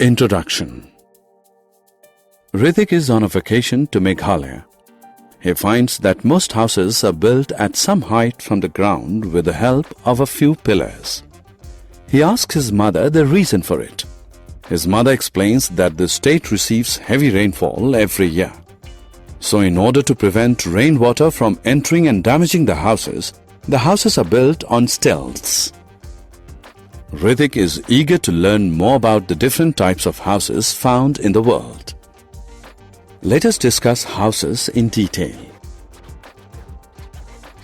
Introduction. Hrithik is on a vacation to Meghalaya. He finds that most houses are built at some height from the ground with the help of a few pillars. He asks his mother the reason for it. His mother explains that the state receives heavy rainfall every year. So in order to prevent rainwater from entering and damaging the houses are built on stilts. Hrithik is eager to learn more about the different types of houses found in the world. Let us discuss houses in detail.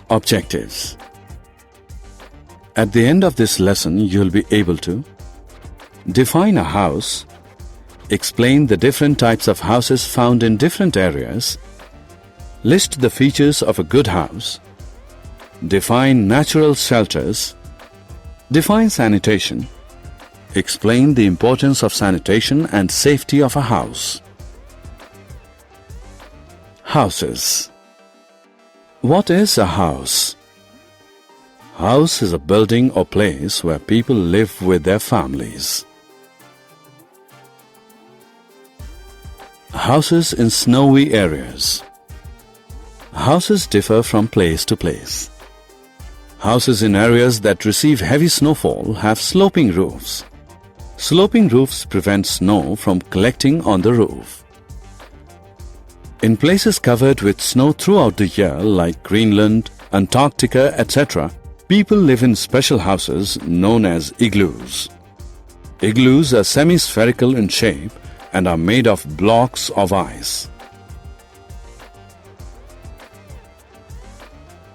Objectives. At the end of this lesson, you will be able to define a house, explain the different types of houses found in different areas, list the features of a good house, define natural shelters, define sanitation, explain the importance of sanitation and safety of a house. Houses. What is a house? House is a building or place where people live with their families. Houses in snowy areas. Houses differ from place to place. Houses in areas that receive heavy snowfall have sloping roofs. Sloping roofs prevent snow from collecting on the roof. In places covered with snow throughout the year like Greenland, Antarctica, etc., people live in special houses known as igloos. Igloos are semi-spherical in shape and are made of blocks of ice.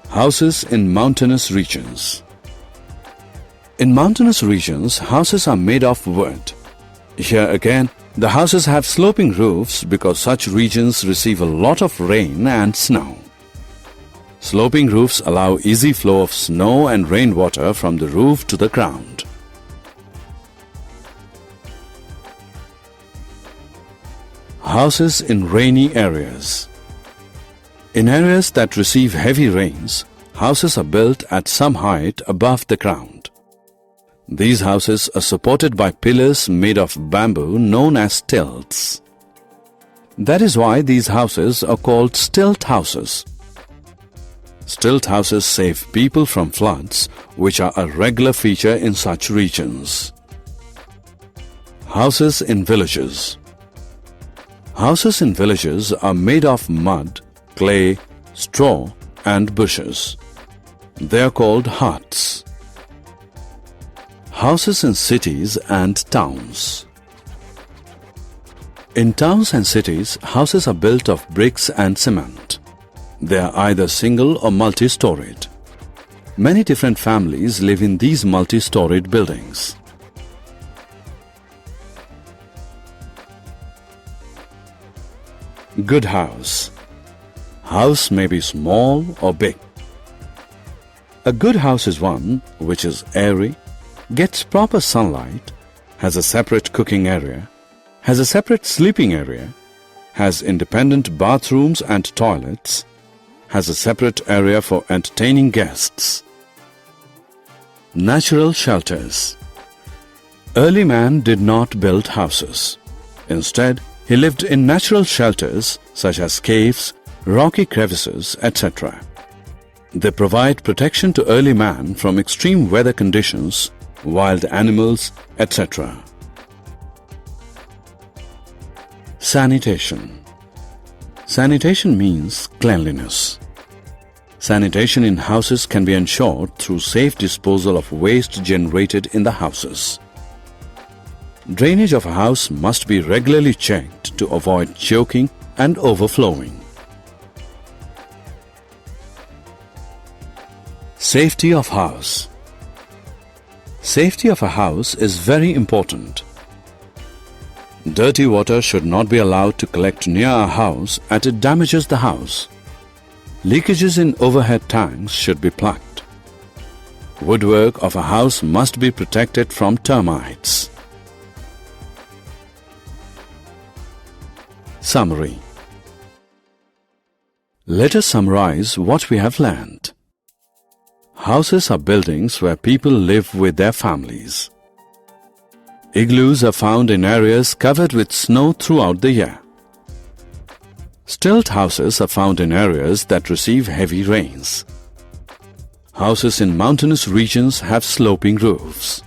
Houses in mountainous regions. In mountainous regions, houses are made of wood. Here again, the houses have sloping roofs because such regions receive a lot of rain and snow. Sloping roofs allow easy flow of snow and rainwater from the roof to the ground. Houses in rainy areas. In areas that receive heavy rains, houses are built at some height above the ground. These houses are supported by pillars made of bamboo known as stilts. That is why these houses are called stilt houses. Stilt houses save people from floods, which are a regular feature in such regions. Houses in villages. Houses in villages are made of mud, clay, straw and bushes. They are called huts. Houses in cities and towns. In towns and cities, houses are built of bricks and cement. They are either single or multi-storied. Many different families live in these multi-storied buildings. Good house. House may be small or big. A good house is one which is airy, gets proper sunlight, has a separate cooking area, has a separate sleeping area, has independent bathrooms and toilets, has a separate area for entertaining guests. Natural shelters. Early man did not build houses. Instead, he lived in natural shelters such as caves, rocky crevices, etc. They provide protection to early man from extreme weather conditions, wild animals, etc. Sanitation. Sanitation means cleanliness. Sanitation in houses can be ensured through safe disposal of waste generated in the houses. Drainage of a house must be regularly checked to avoid choking and overflowing. Safety of house. Safety of a house is very important. Dirty water should not be allowed to collect near a house as it damages the house. Leakages in overhead tanks should be plugged. Woodwork of a house must be protected from termites. Summary. Let us summarize what we have learned. Houses are buildings where people live with their families. Igloos are found in areas covered with snow throughout the year. Stilt houses are found in areas that receive heavy rains. Houses in mountainous regions have sloping roofs.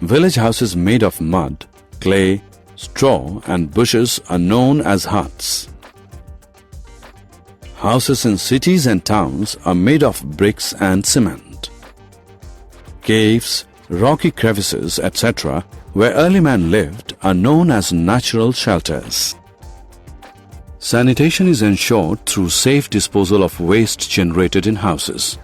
Village houses made of mud, clay, straw and bushes are known as huts. Houses in cities and towns are made of bricks and cement. Caves, rocky crevices, etc., where early man lived are known as natural shelters. Sanitation is ensured through safe disposal of waste generated in houses.